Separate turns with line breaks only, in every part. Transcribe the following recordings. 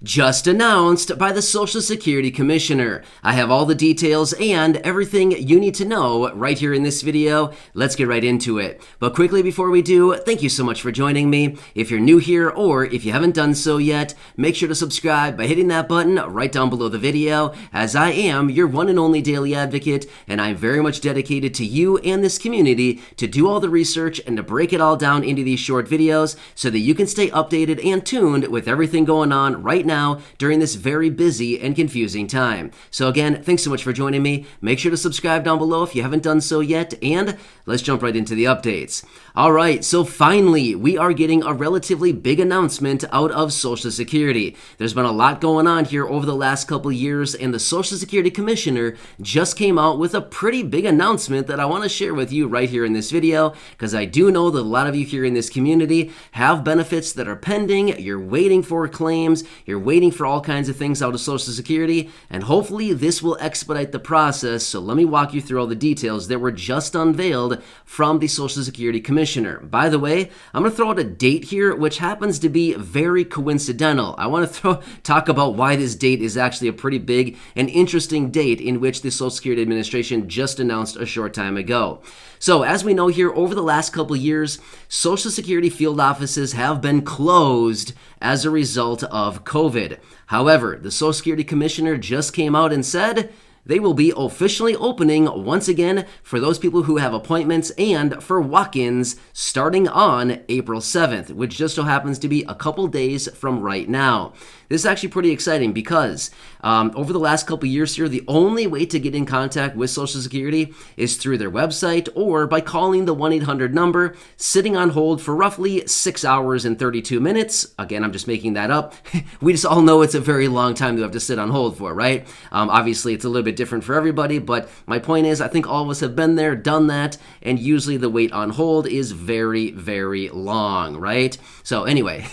Just announced by the Social Security Commissioner. I have all the details and everything you need to know right here in this video. Let's get right into it. But quickly before we do, thank you so much for joining me. If you're new here or if you haven't done so yet, make sure to subscribe by hitting that button right down below the video, as I am your one and only daily advocate, and I'm very much dedicated to you and this community to do all the research and to break it all down into these short videos so that you can stay updated and tuned with everything going on right now during this very busy and confusing time. So again, thanks so much for joining me. Make sure to subscribe down below if you haven't done so yet, and let's jump right into the updates. All right, so finally, we are getting a relatively big announcement out of Social Security. There's been a lot going on here over the last couple of years, and the Social Security Commissioner just came out with a pretty big announcement that I want to share with you right here in this video, because I do know that a lot of you here in this community have benefits that are pending. You're waiting for claims, you're waiting for all kinds of things out of Social Security, and hopefully this will expedite the process. So let me walk you through all the details that were just unveiled from the Social Security Commissioner. By the way, I'm going to throw out a date here, which happens to be very coincidental. I want to talk about why this date is actually a pretty big and interesting date in which the Social Security Administration just announced a short time ago. So as we know here, over the last couple of years, Social Security field offices have been closed as a result of COVID. However, the Social Security Commissioner just came out and said they will be officially opening once again for those people who have appointments and for walk-ins starting on April 7th, which just so happens to be a couple days from right now. This is actually pretty exciting because over the last couple years here, the only way to get in contact with Social Security is through their website or by calling the 1-800 number, sitting on hold for roughly 6 hours and 32 minutes. Again, I'm just making that up. We just all know it's a very long time to have to sit on hold for, right? Obviously, it's a little bit different for everybody, but my point is I think all of us have been there, done that, and usually the wait on hold is very, very long, right? So anyway,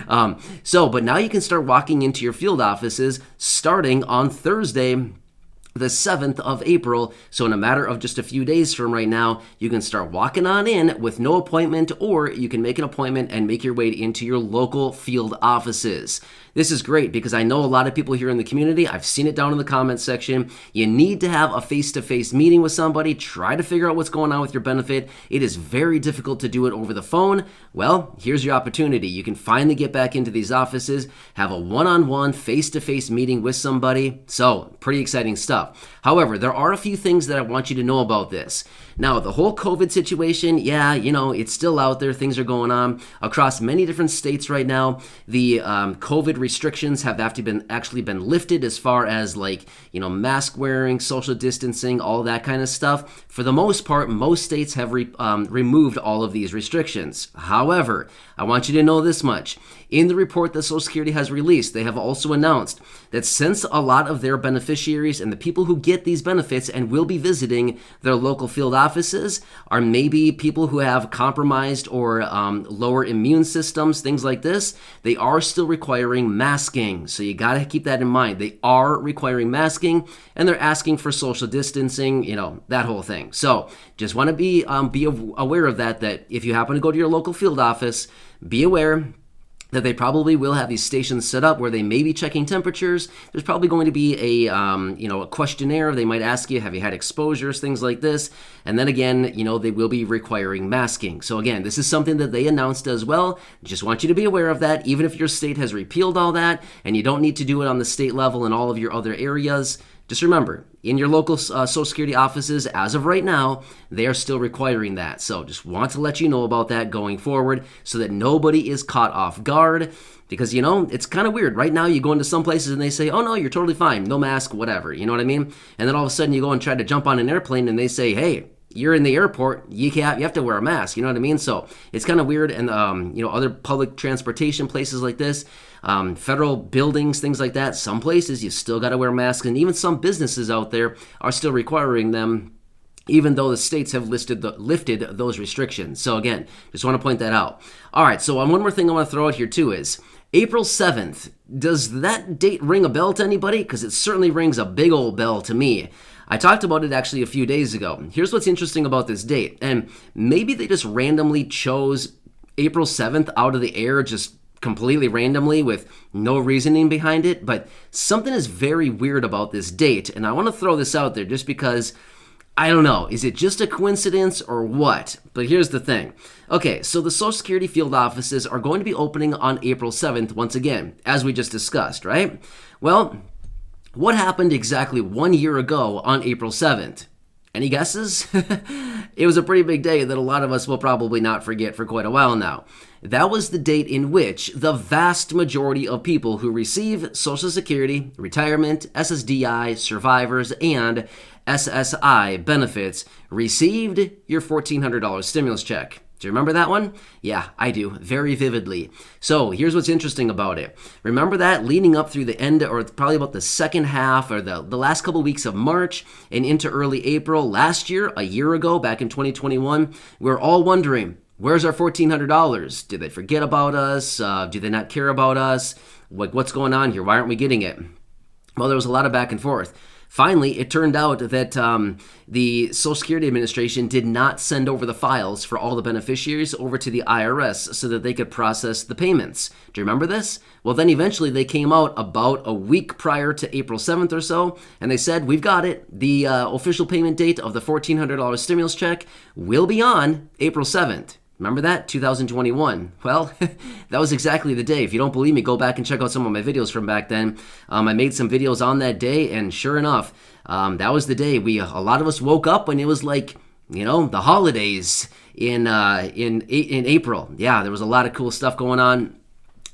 but now you can start walking into your field offices starting on Thursday, the 7th of April. So in a matter of just a few days from right now, you can start walking on in with no appointment, or you can make an appointment and make your way into your local field offices. This is great because I know a lot of people here in the community, I've seen it down in the comments section. You need to have a face-to-face meeting with somebody, try to figure out what's going on with your benefit. It is very difficult to do it over the phone. Well, here's your opportunity. You can finally get back into these offices, have a one-on-one face-to-face meeting with somebody. So, pretty exciting stuff. However, there are a few things that I want you to know about this. Now, the whole COVID situation, yeah, it's still out there. Things are going on across many different states right now. The COVID restrictions have actually been lifted as far as mask wearing, social distancing, all that kind of stuff. For the most part, most states have removed all of these restrictions. However, I want you to know this much. In the report that Social Security has released, they have also announced that since a lot of their beneficiaries and the people who get these benefits and will be visiting their local field offices are maybe people who have compromised or lower immune systems, things like this, they are still requiring masking. So you got to keep that in mind. They are requiring masking, and they're asking for social distancing, that whole thing. So just want to be aware of that if you happen to go to your local field office, be aware that they probably will have these stations set up where they may be checking temperatures. There's probably going to be a questionnaire. They might ask you, have you had exposures, things like this. And then again, they will be requiring masking. So again, this is something that they announced as well. Just want you to be aware of that. Even if your state has repealed all that and you don't need to do it on the state level in all of your other areas, just remember, in your local Social Security offices, as of right now, they are still requiring that. So just want to let you know about that going forward so that nobody is caught off guard. Because, it's kind of weird. Right now, you go into some places and they say, oh, no, you're totally fine. No mask, whatever. You know what I mean? And then all of a sudden, you go and try to jump on an airplane and they say, hey, you're in the airport, you have to wear a mask, you know what I mean? So it's kind of weird. And, other public transportation places like this, federal buildings, things like that, some places you still got to wear masks. And even some businesses out there are still requiring them, even though the states have lifted those restrictions. So again, just want to point that out. All right, so one more thing I want to throw out here too is April 7th. Does that date ring a bell to anybody? Because it certainly rings a big old bell to me. I talked about it actually a few days ago. Here's what's interesting about this date, and maybe they just randomly chose April 7th out of the air just completely randomly with no reasoning behind it, but something is very weird about this date, and I want to throw this out there just because I don't know, is it just a coincidence or what? But here's the thing. Okay, so the Social Security field offices are going to be opening on April 7th once again, as we just discussed, right? Well, what happened exactly 1 year ago on April 7th? Any guesses? It was a pretty big day that a lot of us will probably not forget for quite a while now. That was the date in which the vast majority of people who receive Social Security, retirement, SSDI, survivors, and SSI benefits received your $1,400 stimulus check. Do you remember that one? Yeah, I do, very vividly. So here's what's interesting about it. Remember that leading up through the end, or probably about the second half, or the last couple weeks of March and into early April last year, a year ago, back in 2021, we were all wondering, where's our $1,400? Did they forget about us? Do they not care about us? Like, what's going on here? Why aren't we getting it? Well, there was a lot of back and forth. Finally, it turned out that the Social Security Administration did not send over the files for all the beneficiaries over to the IRS so that they could process the payments. Do you remember this? Well, then eventually they came out about a week prior to April 7th or so, and they said, we've got it. The official payment date of the $1,400 stimulus check will be on April 7th. Remember that? 2021. Well, that was exactly the day. If you don't believe me, go back and check out some of my videos from back then. I made some videos on that day, and sure enough, that was the day. A lot of us woke up and it was like, the holidays in April. Yeah, there was a lot of cool stuff going on.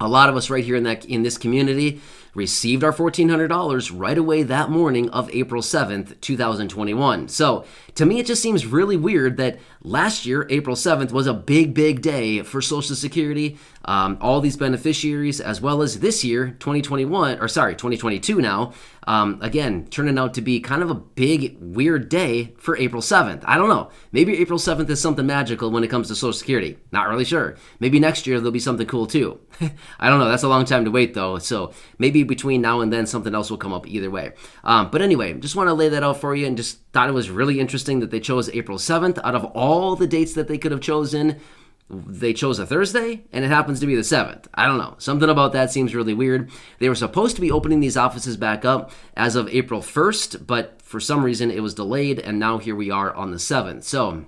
A lot of us right here in this community received our $1,400 right away that morning of April 7th, 2021. So to me, it just seems really weird that last year, April 7th, was a big, big day for Social Security, all these beneficiaries, as well as this year, 2022 now, again, turning out to be kind of a big, weird day for April 7th. I don't know. Maybe April 7th is something magical when it comes to Social Security. Not really sure. Maybe next year there'll be something cool too. I don't know. That's a long time to wait though. So maybe between now and then something else will come up either way. But anyway, just want to lay that out for you and just thought it was really interesting that they chose April 7th. Out of all the dates that they could have chosen, they chose a Thursday, and it happens to be the 7th. I don't know. Something about that seems really weird. They were supposed to be opening these offices back up as of April 1st, but for some reason it was delayed, and now here we are on the 7th. So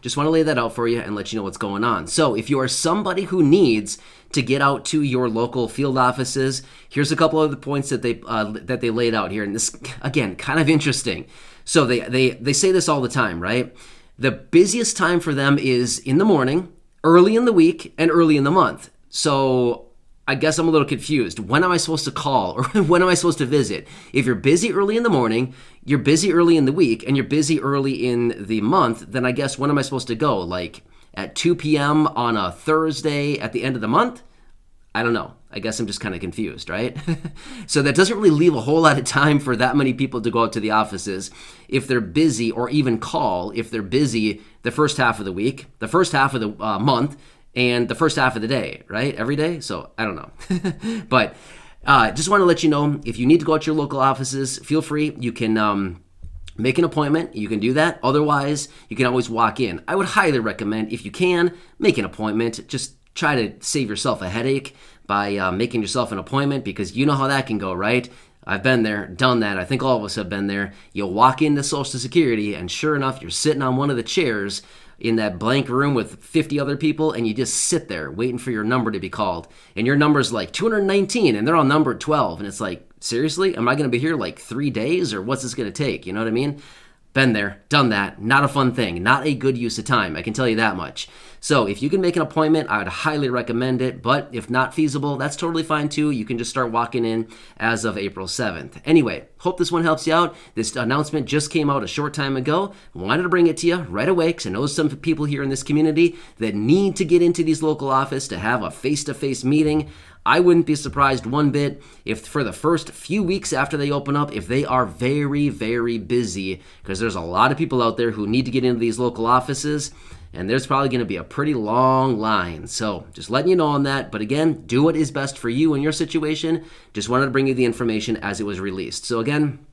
just want to lay that out for you and let you know what's going on. So if you are somebody who needs to get out to your local field offices, here's a couple of the points that they laid out here. And this, again, kind of interesting. So they say this all the time, right? The busiest time for them is in the morning, early in the week, and early in the month. So I guess I'm a little confused. When am I supposed to call or when am I supposed to visit? If you're busy early in the morning, you're busy early in the week, and you're busy early in the month, then I guess when am I supposed to go? Like at 2 p.m. on a Thursday at the end of the month? I don't know. I guess I'm just kind of confused, right? So that doesn't really leave a whole lot of time for that many people to go out to the offices if they're busy, or even call if they're busy the first half of the week, the first half of the month, and the first half of the day, right? Every day? So I don't know. But just want to let you know, if you need to go out to your local offices, feel free. You can make an appointment. You can do that. Otherwise, you can always walk in. I would highly recommend, if you can, make an appointment. Just try to save yourself a headache by making yourself an appointment, because you know how that can go, right? I've been there, done that. I think all of us have been there. You'll walk into Social Security, and sure enough, you're sitting on one of the chairs in that blank room with 50 other people, and you just sit there waiting for your number to be called. And your number's like 219, and they're on number 12. And it's like, seriously? Am I going to be here like 3 days, or what's this going to take? You know what I mean? Been there, done that. Not a fun thing. Not a good use of time. I can tell you that much. So if you can make an appointment, I would highly recommend it. But if not feasible, that's totally fine too. You can just start walking in as of April 7th. Anyway, hope this one helps you out. This announcement just came out a short time ago. Wanted to bring it to you right away because I know some people here in this community that need to get into these local offices to have a face-to-face meeting. I wouldn't be surprised one bit if for the first few weeks after they open up, if they are very, very busy, because there's a lot of people out there who need to get into these local offices, and there's probably going to be a pretty long line. So just letting you know on that. But again, do what is best for you in your situation. Just wanted to bring you the information as it was released. So again,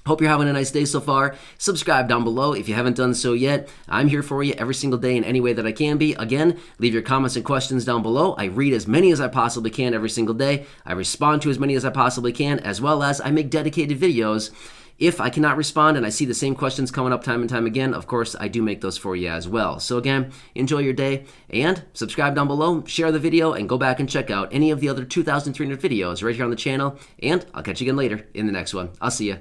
Hope you're having a nice day so far. Subscribe down below if you haven't done so yet. I'm here for you every single day in any way that I can be. Again, leave your comments and questions down below. I read as many as I possibly can every single day. I respond to as many as I possibly can, as well as I make dedicated videos. If I cannot respond and I see the same questions coming up time and time again, of course, I do make those for you as well. So again, enjoy your day and subscribe down below, share the video, and go back and check out any of the other 2,300 videos right here on the channel. And I'll catch you again later in the next one. I'll see you.